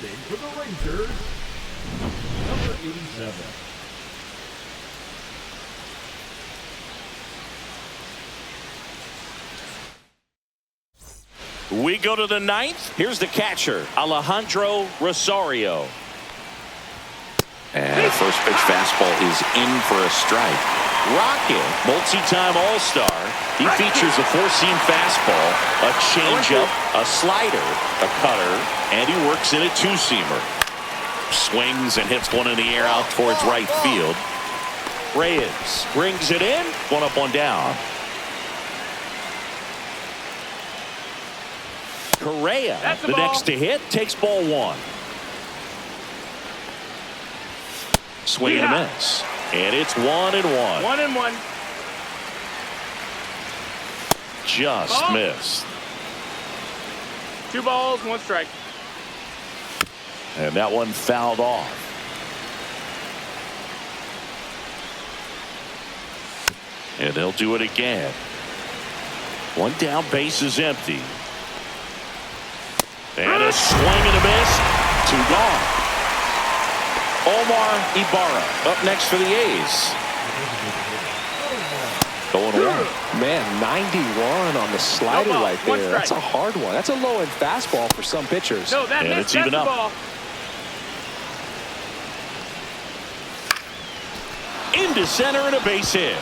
for the Rangers, number 87. We go to the ninth. Here's the catcher, Alejandro Rosario. And a first pitch fastball is in for a strike. Rocket, multi-time All-Star. He features a four-seam fastball, a changeup, a slider, a cutter, and he works in a two-seamer. Swings and hits one in the air out towards right field. Reyes brings it in. One up, one down. Correa, the next to hit, takes ball one. Swing and a miss. And it's 1-1. 1-1. Just missed. 2 balls, 1 strike. And that one fouled off. And they'll do it again. One down, base is empty. And a swing and a miss. 2 gone. Omar Ibarra up next for the A's. 0-1. Man, 91 on the slider right there. That's a hard one. That's a low-end fastball for some pitchers. No, that and missed. It's even up. Ball. Into center and a base hit.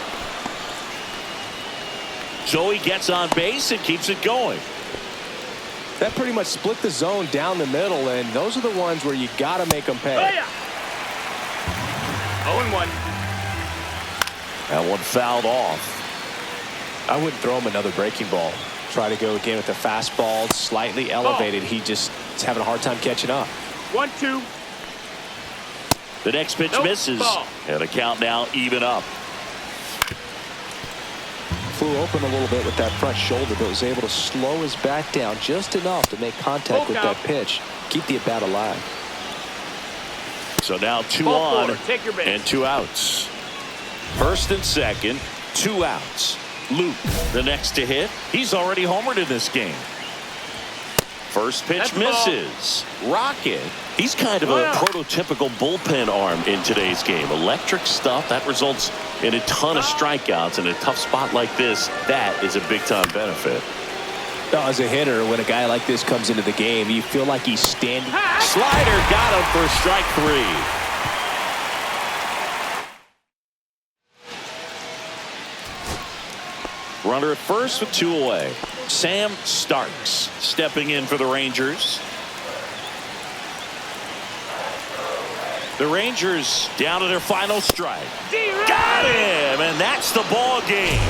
So he gets on base and keeps it going. That pretty much split the zone down the middle, and those are the ones where you got to make them pay. Oh, yeah. 0-1. That one fouled off. I wouldn't throw him another breaking ball. Try to go again with the fastball, slightly elevated. He just is having a hard time catching up. 1-2. The next pitch misses. Ball. And the count now even up. Flew open a little bit with that front shoulder, but was able to slow his back down just enough to make contact with that pitch. Keep the at-bat alive. So now 2 Ball on forward. Take your base. and 2 outs. First and second, 2 outs. Luke, the next to hit. He's already homered in this game. First pitch misses. Rocket. He's kind of a prototypical bullpen arm in today's game. Electric stuff that results in a ton of strikeouts in a tough spot like this. That is a big-time benefit. As a hitter, when a guy like this comes into the game, you feel like he's standing. Slider got him for strike 3. Runner at first with 2 away. Sam Starks stepping in for the Rangers. The Rangers down to their final strike. Got him, and that's the ball game.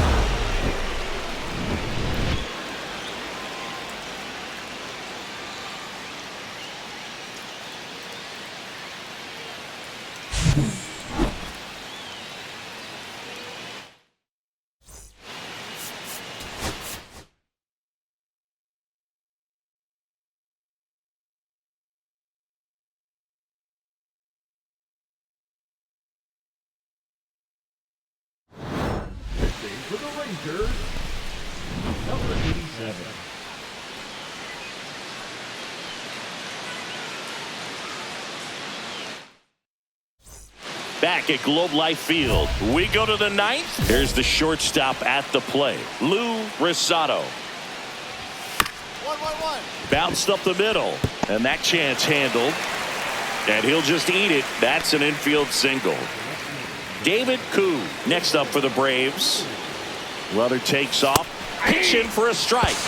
For the Rangers, number 87. Back at Globe Life Field, we go to the ninth. Here's the shortstop at the plate, Lou Rosado. 1-1-1. Bounced up the middle, and that chance handled. And he'll just eat it. That's an infield single. David Koo next up for the Braves. Runner takes off. Pitch in for a strike.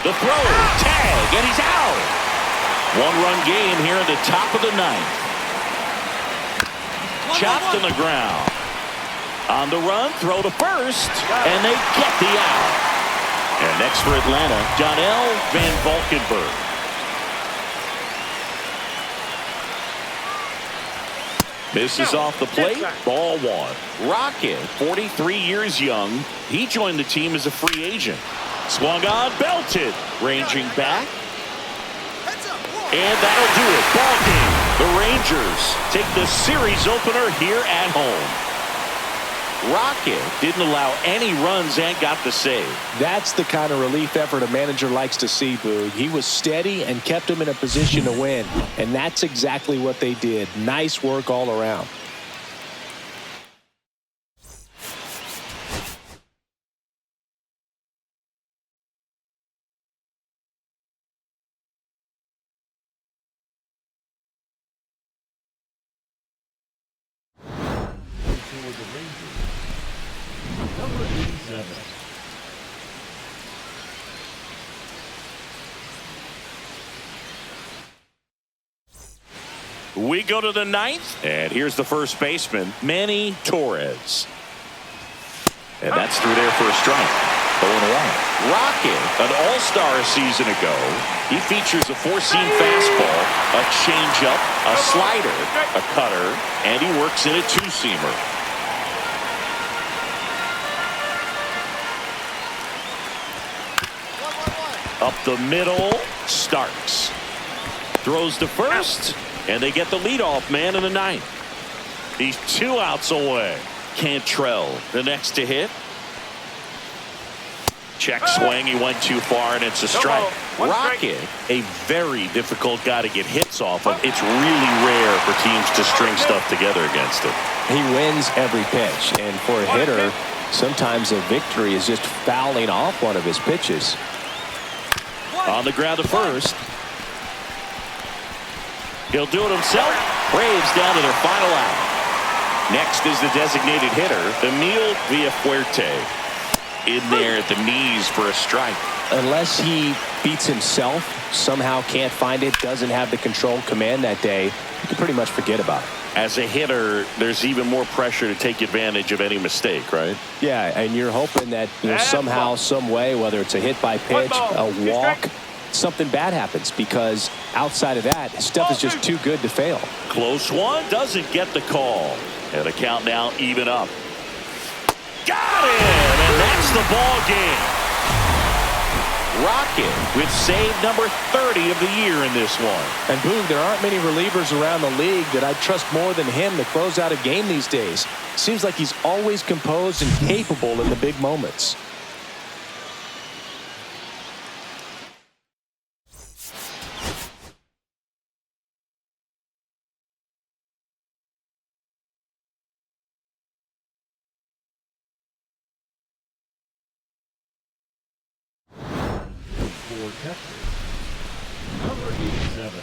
The throw. Tag. And he's out. 1-run game here in the top of the ninth. Chopped on the ground. On the run. Throw to first. And they get the out. And next for Atlanta, Donnell Van Valkenburg. Misses off the plate. Ball 1. Rocket, 43 years young. He joined the team as a free agent. Swung on, belted. Ranging back. And that'll do it. Ball game. The Rangers take the series opener here at home. Rocket didn't allow any runs and got the save. That's the kind of relief effort a manager likes to see, Boog. He was steady and kept him in a position to win, and that's exactly what they did. Nice work all around. For the Rangers, number 87. We go to the ninth, and here's the first baseman, Manny Torres. And that's through there for a strike. 0-1. Rocket, an all-star a season ago. He features a four-seam fastball, a changeup, a slider, a cutter, and he works in a two-seamer. Up the middle, Starks. Throws to first, and they get the leadoff man in the ninth. He's 2 outs away. Cantrell, the next to hit. Check swing, he went too far, and it's a strike. Rocket, a very difficult guy to get hits off of. It's really rare for teams to string stuff together against him. He wins every pitch, and for a hitter, sometimes a victory is just fouling off one of his pitches. On the ground to first. He'll do it himself. Braves down to their final out. Next is the designated hitter, Emil Villafuerte. In there at the knees for a strike. Unless he beats himself, somehow can't find it, doesn't have the control command that day, you can pretty much forget about it. As a hitter, there's even more pressure to take advantage of any mistake, right? Yeah, and you're hoping that somehow, some way, whether it's a hit by pitch, a walk, something bad happens, because outside of that, his stuff is just too good to fail. Close one, doesn't get the call. And the count now even up. Got it! And that's the ball game. Rocket with save number 30 of the year in this one. And Boog, there aren't many relievers around the league that I trust more than him to close out a game these days. Seems like he's always composed and capable in the big moments. For Texas, number 87.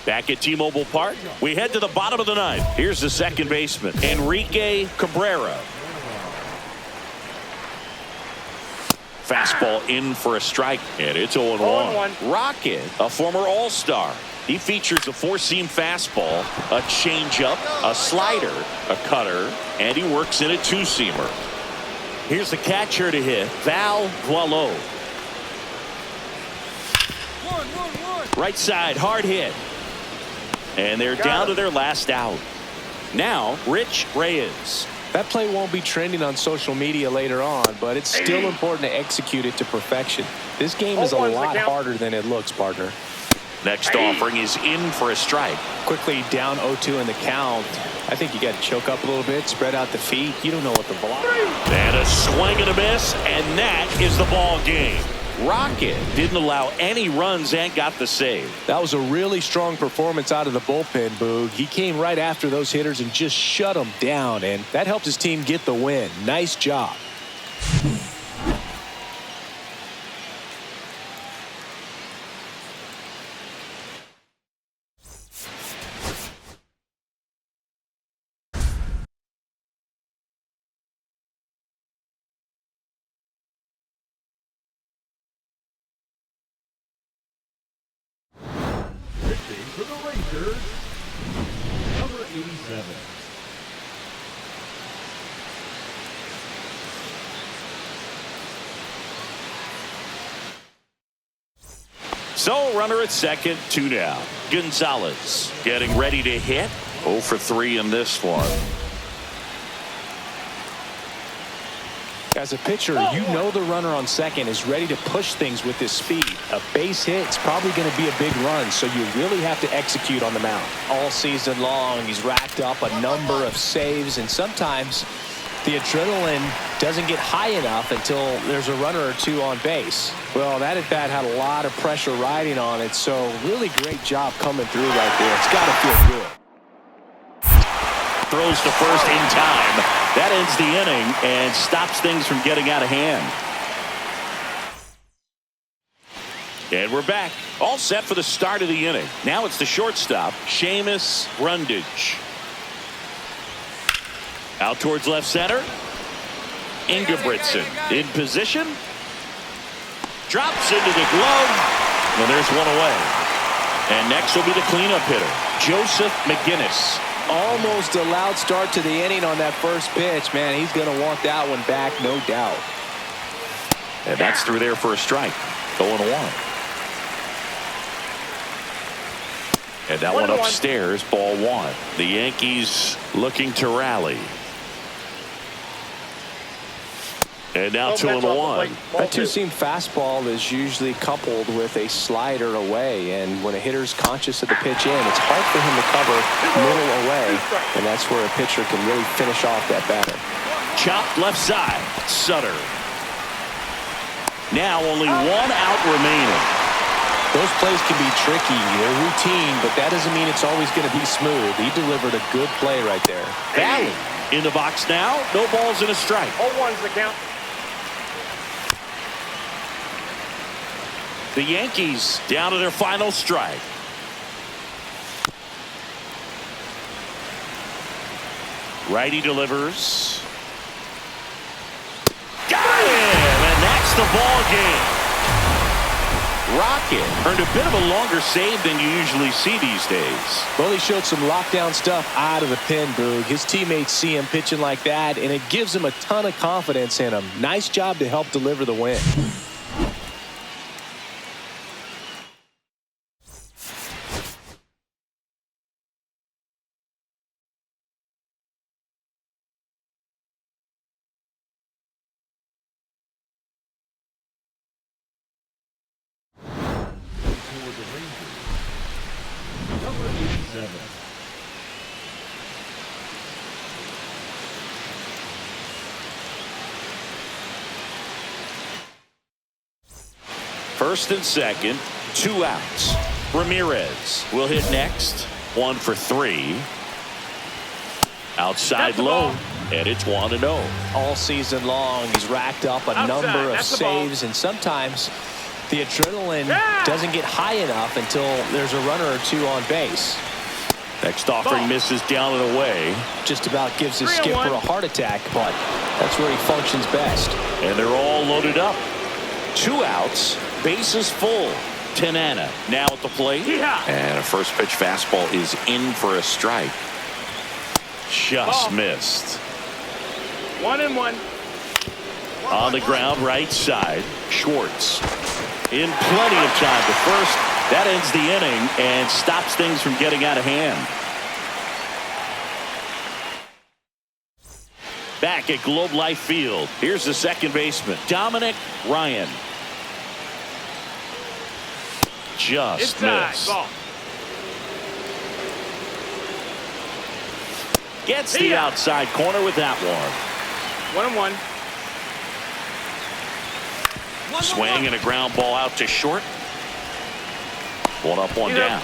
Back at T-Mobile Park, we head to the bottom of the ninth. Here's the second baseman, Enrique Cabrera. Fastball in for a strike, and it's 0-1. Rocket, a former All-Star. He features a four-seam fastball, a changeup, a slider, a cutter, and he works in a two-seamer. Here's the catcher to hit, Val Boileau. Right side, hard hit. And they're down to their last out. Now, Rich Reyes. That play won't be trending on social media later on, but it's still important to execute it to perfection. This game is a lot harder than it looks, partner. Next offering is in for a strike. Quickly down 0-2 in the count. I think you got to choke up a little bit, spread out the feet. You don't know what the velocity. And a swing and a miss, and that is the ball game. Rocket didn't allow any runs and got the save. That was a really strong performance out of the bullpen, Boog. He came right after those hitters and just shut them down, and that helped his team get the win. Nice job. Pitching for the Rangers, number 87. So, runner at second, 2 down. Gonzalez getting ready to hit. 0 for 3 in this one. As a pitcher, you know the runner on second is ready to push things with his speed. A base hit is probably going to be a big run, so you really have to execute on the mound. All season long, he's racked up a number of saves, and sometimes the adrenaline doesn't get high enough until there's a runner or two on base. Well, that at bat had a lot of pressure riding on it, so really great job coming through right there. It's got to feel good. Throws to first in time. That ends the inning and stops things from getting out of hand. And we're back. All set for the start of the inning. Now it's the shortstop, Seamus Rundage. Out towards left center. Ingebrigtsen in position. Drops into the glove. And there's one away. And next will be the cleanup hitter, Joseph McGinnis. Almost a loud start to the inning on that first pitch. Man, he's going to want that one back, no doubt. And that's through there for a strike. 0-1. And that one upstairs, ball one. The Yankees looking to rally. And now 2-1. That two-seam fastball is usually coupled with a slider away, and when a hitter's conscious of the pitch in, it's hard for him to cover middle away, and that's where a pitcher can really finish off that batter. Chopped left side. Sutter. Now only one out remaining. Those plays can be tricky. They're routine, but that doesn't mean it's always going to be smooth. He delivered a good play right there. Valley in the box now. No balls and a strike. 0-1's the count. The Yankees down to their final strike. Righty delivers. Got him, and that's the ball game. Rocket earned a bit of a longer save than you usually see these days. Well, he showed some lockdown stuff out of the pen, Boog. His teammates see him pitching like that, and it gives him a ton of confidence in him. Nice job to help deliver the win. Number 87. First and second, 2 outs. Ramirez will hit next. 1 for 3. Outside low, and it's 1-0. All season long, he's racked up a number of saves, and sometimes the adrenaline doesn't get high enough until there's a runner or two on base. Next offering misses down and away. Just about gives his skipper a heart attack, but that's where he functions best. And they're all loaded up. 2 outs, bases full. Tanana now at the plate. And a first pitch fastball is in for a strike. Just missed. 1-1. On the ground, right side. Schwartz in plenty of time to first. That ends the inning and stops things from getting out of hand. Back at Globe Life Field, here's the second baseman, Dominic Ryan. Just missed. Gets the outside corner with that one. 1-1. Swing and a ground ball out to short. 1 up, 1 down.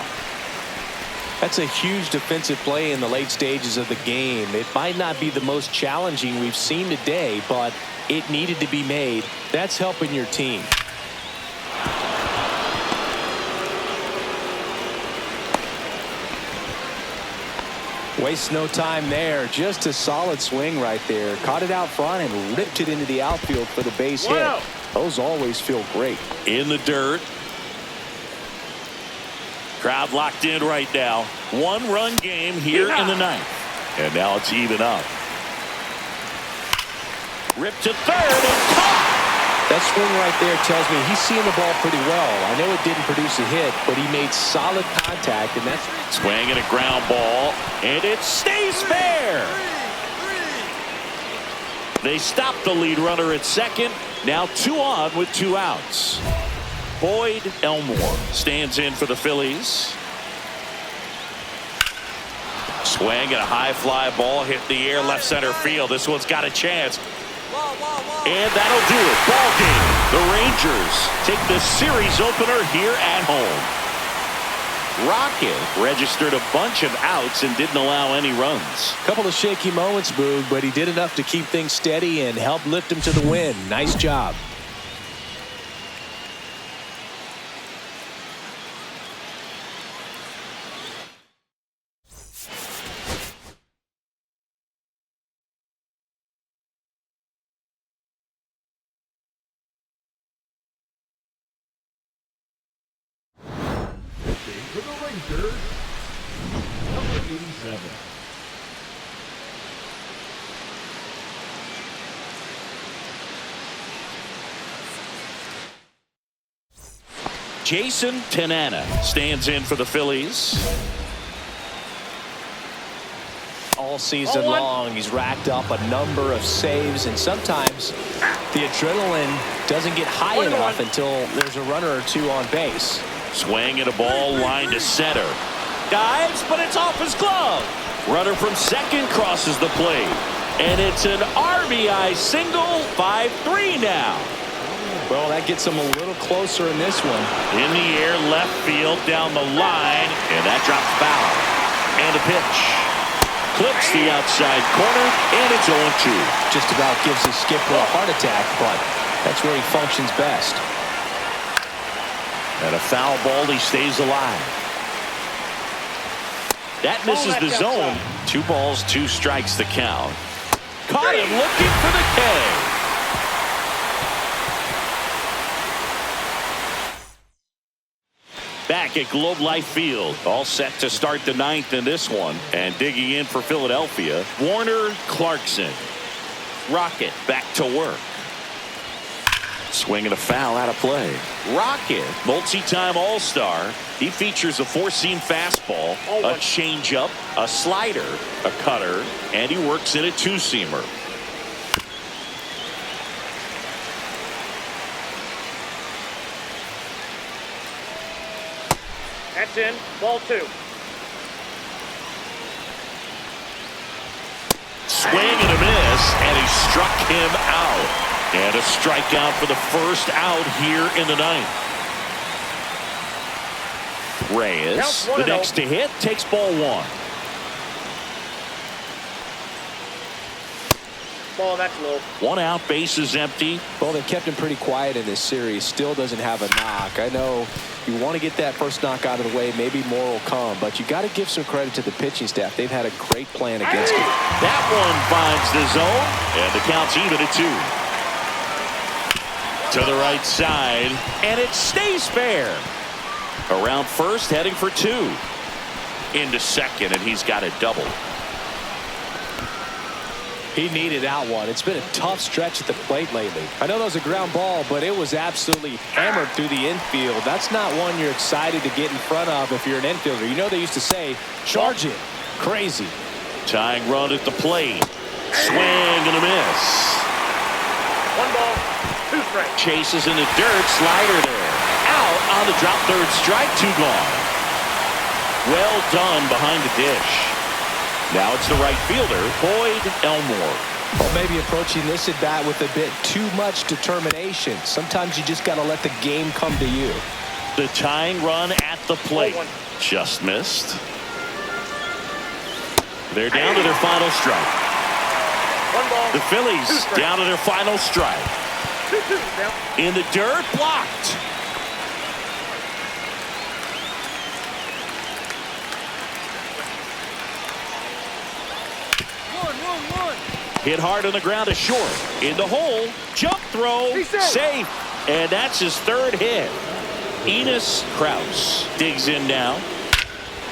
That's a huge defensive play in the late stages of the game. It might not be the most challenging we've seen today, but it needed to be made. That's helping your team. Waste no time there. Just a solid swing right there. Caught it out front and ripped it into the outfield for the base hit. Those always feel great. In the dirt. Crowd locked in right now. 1-run game here in the ninth. And now it's even up. Ripped to third and caught. That swing right there tells me he's seeing the ball pretty well. I know it didn't produce a hit, but he made solid contact, and that's swing and a ground ball, and it stays fair. They stop the lead runner at second. Now 2 on with 2 outs. Boyd Elmore stands in for the Phillies. Swing and a high fly ball hit the air left center field. This one's got a chance. And that'll do it. Ball game. The Rangers take the series opener here at home. Rocket registered a bunch of outs and didn't allow any runs. Couple of shaky moments, Boog, but he did enough to keep things steady and help lift him to the win. Nice job. For the Rangers, number 87. Jason Tanana stands in for the Phillies. All season long, he's racked up a number of saves, and sometimes the adrenaline doesn't get high enough until there's a runner or two on base. Swing and a ball lined to center. Dives, but it's off his glove. Runner from second crosses the plate. And it's an RBI single, 5-3 now. Well, that gets him a little closer in this one. In the air, left field, down the line, and that drops foul. And a pitch. Clips the outside corner, and it's 0-2. Just about gives the skipper a heart attack, but that's where he functions best. And a foul ball, he stays alive. That misses the zone. 2 balls, 2 strikes the count. Caught him looking for the K. Back at Globe Life Field, all set to start the 9th in this one. And digging in for Philadelphia, Warner Clarkson. Rocket back to work. Swinging a foul out of play. Rocket, multi-time All-Star. He features a 4-seam fastball, a changeup, a slider, a cutter, and he works in a 2-seamer. That's in. Ball 2. Swing and a miss, and he struck him out. And a strikeout for the first out here in the 9th. Reyes, the next to hit, takes ball 1. Ball, that's low. 1 out, base is empty. Well, they kept him pretty quiet in this series. Still doesn't have a knock. I know you want to get that first knock out of the way. Maybe more will come, but you got to give some credit to the pitching staff. They've had a great plan against him. That one finds the zone, and the count's even at 2. To the right side, and it stays fair. Around first, heading for 2. Into second, and he's got a double. He needed that one. It's been a tough stretch at the plate lately. I know that was a ground ball, but it was absolutely hammered through the infield. That's not one you're excited to get in front of if you're an infielder. You know they used to say, charge it. Crazy. Tying run at the plate. Swing and a miss. 1 ball, 2 strikes. Chases in the dirt. Slider there. Out on the drop, 3rd strike. 2 gone. Well done behind the dish. Now it's the right fielder, Boyd Elmore. Well, maybe approaching this at bat with a bit too much determination. Sometimes you just got to let the game come to you. The tying run at the plate. Just missed. They're down to their final strike. 1 ball. The Phillies down to their final strike. 2-2 down. In the dirt, blocked. Hit hard on the ground to short. In the hole. Jump throw. Safe. And that's his 3rd hit. Enos Krause digs in now.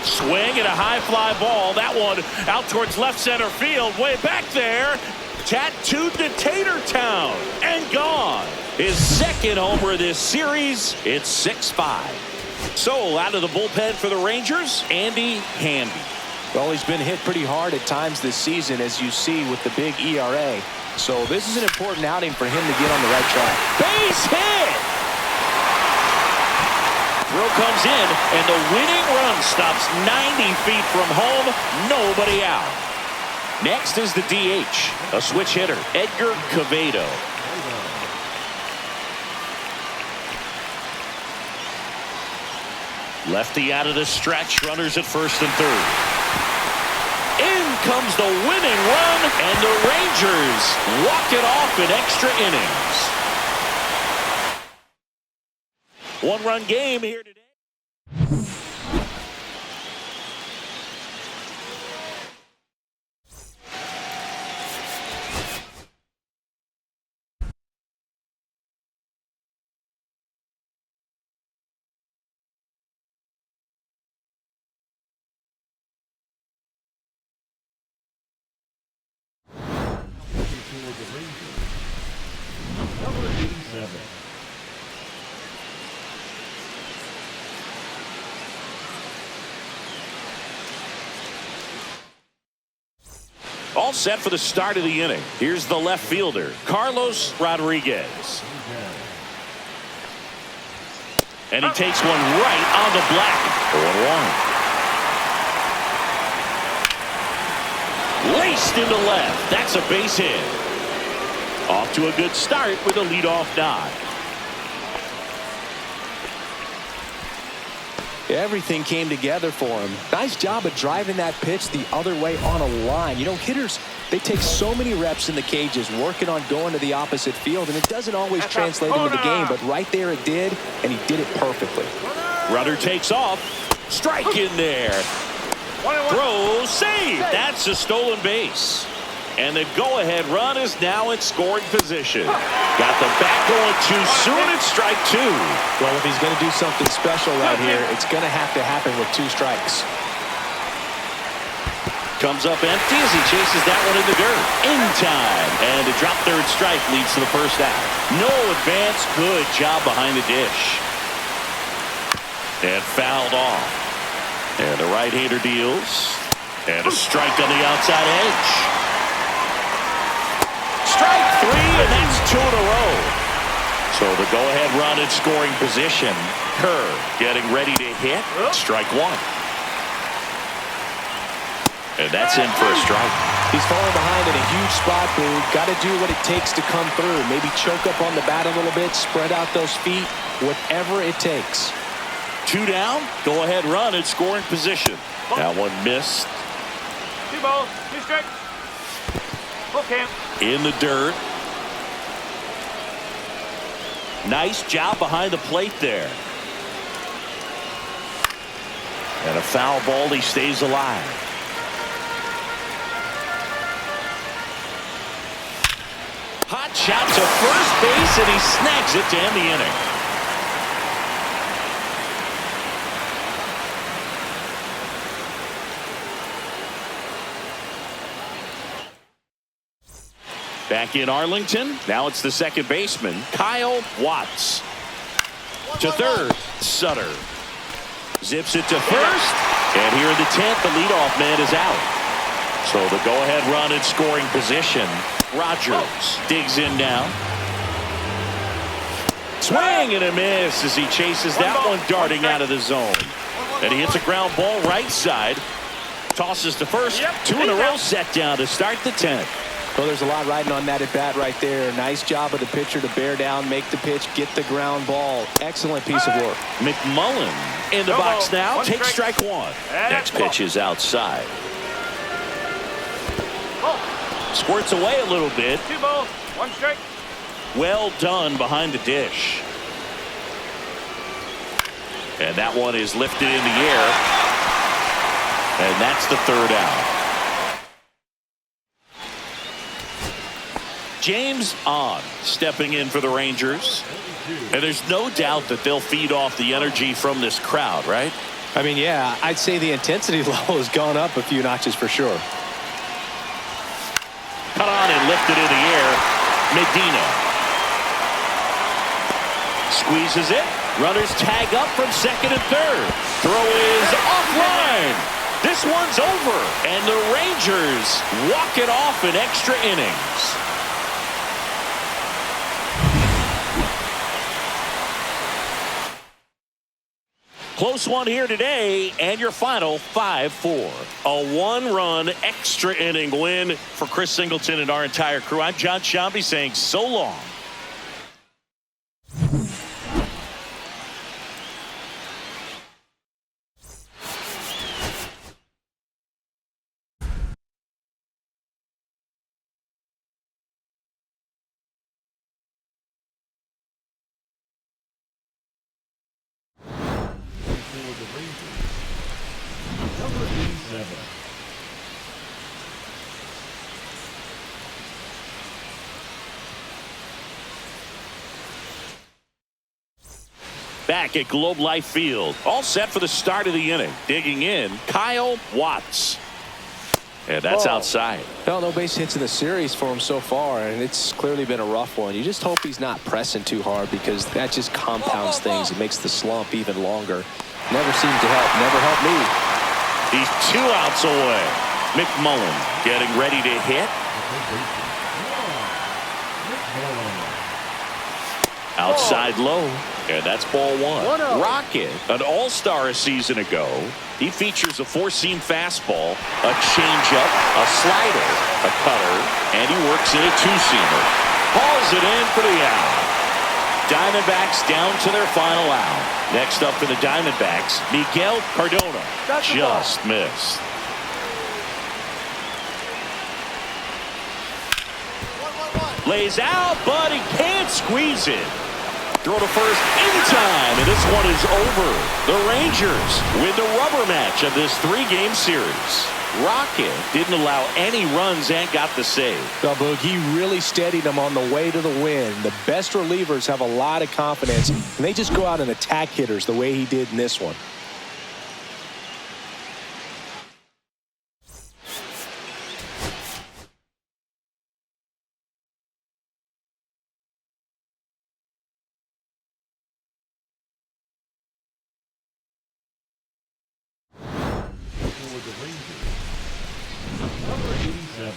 Swing and a high fly ball. That one out towards left center field. Way back there. Tattooed to Tatertown. And gone. His 2nd homer of this series. It's 6-5. So out of the bullpen for the Rangers, Andy Handy. Well, he's been hit pretty hard at times this season, as you see with the big ERA. So this is an important outing for him to get on the right track. Base hit! Throw comes in, and the winning run stops 90 feet from home. Nobody out. Next is the DH, a switch hitter, Edgar Quevedo. Lefty out of the stretch, runners at first and third. In comes the winning run, and the Rangers walk it off in extra innings. One-run game here today. Number 87. All set for the start of the inning. Here's the left fielder, Carlos Rodriguez. And he takes one right on the black. 0-1. Laced into left. That's a base hit. Off to a good start with a leadoff nod. Everything came together for him. Nice job of driving that pitch the other way on a line. You know, hitters, they take so many reps in the cages working on going to the opposite field, and it doesn't always translate into the game, but right there it did, and he did it perfectly. Runner takes off. Strike in there. Throw, save. That's a stolen base. And the go-ahead run is now in scoring position. Got the bat going too soon. It's strike two. Well, if he's going to do something special right here, it's going to have to happen with 2 strikes. Comes up empty as he chases that one in the dirt. In time. And a drop third strike leads to the first out. No advance. Good job behind the dish. And fouled off. And the right-hander deals. And a strike on the outside edge. Strike 3, and that's 2 in a row. So the go-ahead run in scoring position. Kerr getting ready to hit. Strike 1. And that's in for a strike. He's falling behind in a huge spot, Boo. Got to do what it takes to come through. Maybe choke up on the bat a little bit, spread out those feet, whatever it takes. 2 down, go-ahead run in scoring position. That one missed. 2 balls, 2 strikes. Full count. In the dirt. Nice job behind the plate there. And a foul ball. He stays alive. Hot shot to first base, and he snags it to end the inning. Back in Arlington, now it's the second baseman, Kyle Watts. To third, Sutter. Zips it to first, and here in the 10th, the leadoff man is out. So the go-ahead run in scoring position. Rogers digs in now. Swing and a miss as he chases that one darting out of the zone. And he hits a ground ball right side. Tosses to first. 2 in a row set down to start the 10th. Well, there's a lot riding on that at bat right there. Nice job of the pitcher to bear down, make the pitch, get the ground ball. Excellent piece of work. McMullen in the box now. Takes strike 1. Next pitch is outside. Squirts away a little bit. 2 balls, 1 strike. Well done behind the dish. And that one is lifted in the air. And that's the third out. James On stepping in for the Rangers. And there's no doubt that they'll feed off the energy from this crowd, right? I mean, yeah, I'd say the intensity level has gone up a few notches for sure. Cut on and lifted in the air. Medina. Squeezes it. Runners tag up from second and third. Throw is offline. This one's over, and the Rangers walk it off in extra innings. Close one here today, and your final 5-4. A one-run extra inning win for Chris Singleton and our entire crew. I'm John Shambi saying so long. Number 87. Back at Globe Life Field, all set for the start of the inning. Digging in, Kyle Watts. And that's outside. Well, no base hits in the series for him so far, and it's clearly been a rough one. You just hope he's not pressing too hard because that just compounds things. It makes the slump even longer. Never seemed to help. Never helped me. He's 2 outs away. McMullen getting ready to hit. Outside low. And that's ball 1. Rocket, an all-star a season ago. He features a 4-seam fastball, a changeup, a slider, a cutter, and he works in a 2-seamer. Hauls it in for the out. Diamondbacks down to their final out. Next up for the Diamondbacks, Miguel Cardona. Just missed. Lays out, but he can't squeeze it. Throw to first in time, and this one is over. The Rangers win the rubber match of this 3-game series. Rocket didn't allow any runs and got the save. Well, Boog, he really steadied them on the way to the win. The best relievers have a lot of confidence, and they just go out and attack hitters the way he did in this one. Number 87.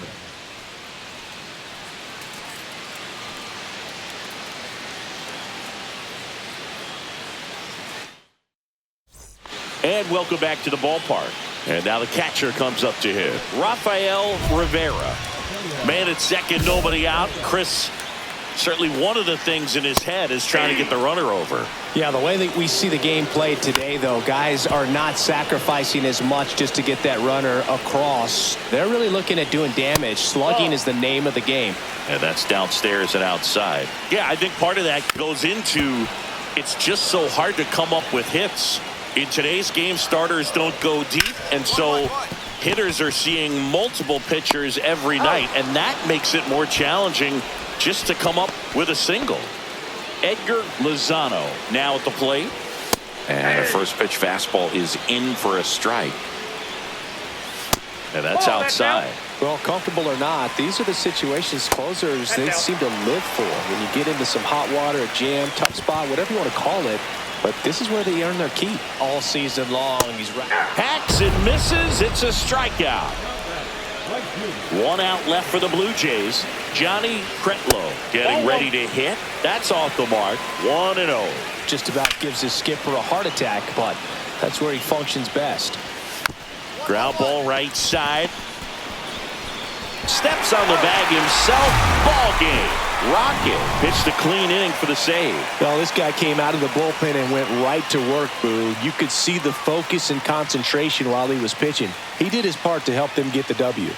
And welcome back to the ballpark. And now the catcher comes up to hit. Rafael Rivera. Man at second, nobody out. Chris, certainly one of the things in his head is trying to get the runner over. Yeah, the way that we see the game played today, though, guys are not sacrificing as much just to get that runner across. They're really looking at doing damage. Slugging is the name of the game. And that's downstairs and outside. Yeah, I think part of that goes into it's just so hard to come up with hits. In today's game, starters don't go deep, and so hitters are seeing multiple pitchers every night, and that makes it more challenging just to come up with a single. Edgar Lozano now at the plate. And a first pitch fastball is in for a strike. And that's outside. Well, comfortable or not, these are the situations closers they seem to live for. When you get into some hot water, a jam, tough spot, whatever you want to call it. But this is where they earn their keep. All season long, he's right. Hacks and misses. It's a strikeout. 1 out left for the Blue Jays. Johnny Kretlow getting ready to hit. That's off the mark. 1-0. Just about gives his skipper a heart attack, but that's where he functions best. Ground ball right side. Steps on the bag himself. Ball game. Rocket pitched a clean inning for the save. Well, this guy came out of the bullpen and went right to work, Boo. You could see the focus and concentration while he was pitching. He did his part to help them get the W.